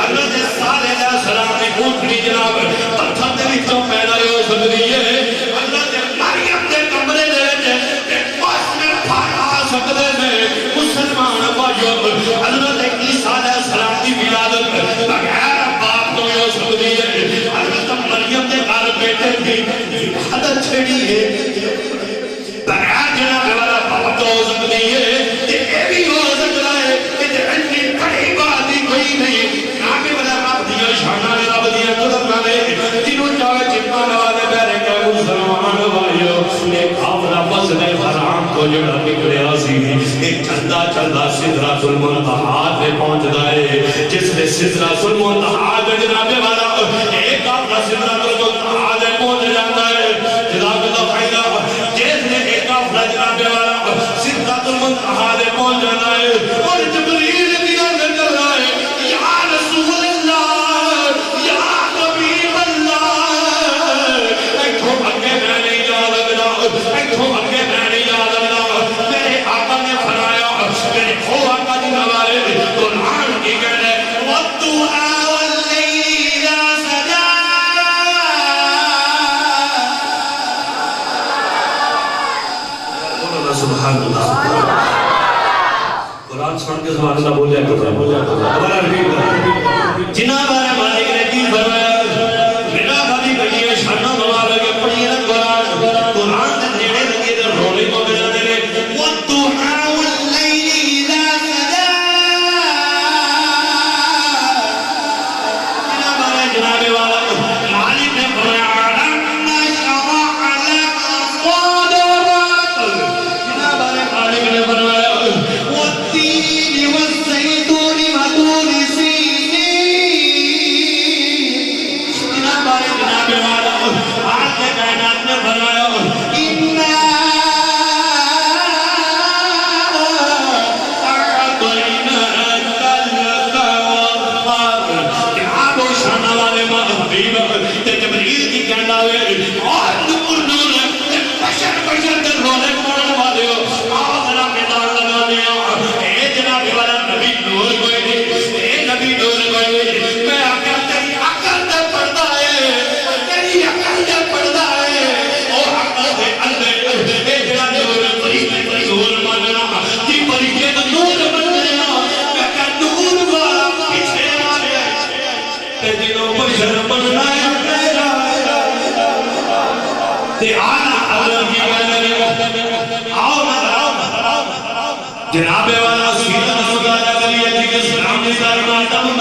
حضرت صالح علیہ السلام نے اونٹنی جناب تو جڑا نکلیا سی ایک چلدا چلدا سدرۃ المنتہا تے پہنچدا ہے جس نے سدرۃ المنتہا تے جناب والا ایک اپنا سدرۃ المنتہا تے پہنچ جاتا ہے جناب دا فائدہ جس نے ایک اپنا جناب والا سدرۃ المنتہا تے پہنچ جاتا ہے اور جبریل کی نظر چل رہا ہے یا رسول اللہ یا حبیب اللہ ایتھوں اگے میں نہیں جا لگدا ایتھوں اگے میں نہیں جا لگدا میرے آقا نے فرمایا میرے ہو آقا دی نوارے قرآن کی کہنے وَالدُّعَا وَاللَّيْلِ إِذَا سَجَا بولو سبحان اللہ قرآن سن کے سبحان اللہ بولیا دوبارہ ریپیٹ جناب آرہ مالک نے کی فرمایا میرا بھائی بھئیے شانہ مبارک پڑھیے نا قرآن قرآن دے نیڑے لگے در رونے کو بجا دے لے وَالدُّعَا وَاللَّيْلِ إِذَا سَجَا جناب آرہ جناب والا مالک نے فرمایا لَمَّا شَرَعَ لَكَ صَدْرَكَ جناب آرہ مالک نے فرمایا وَالتِّينِ وَالزَّيْتُونِ وَطُورِ سِينِينَ جناب آرہ جناب والا آج کے کائنات نے فرمایا اِنَّا أَعْطَيْنَاكَ الْكَوْثَرَ کہ آپ و شانہ والے ماں حبیب تے جبریل کی کہنا ہوئے اور نور نور بشر بشر در رولے پڑھنے والے ہو آخرہ میدان لگانے اے جناب والا نبی نور کوئی اے نبی نور کوئی میں آکر تیری عقل دے پڑھتا ہے تیری عقل دے پڑھتا ہے او عقل دے اندے اے جناب نور کوئی نور ماننا کی پریچے کا نور ماننا میں کہ نور والا پیچھے آیا تے دنوں بشر بننا ہے تے آنا اللہ کی کہنے آؤ جناب والا سیدہ مدارہ کلیہ کی اسلام نے دارمان تب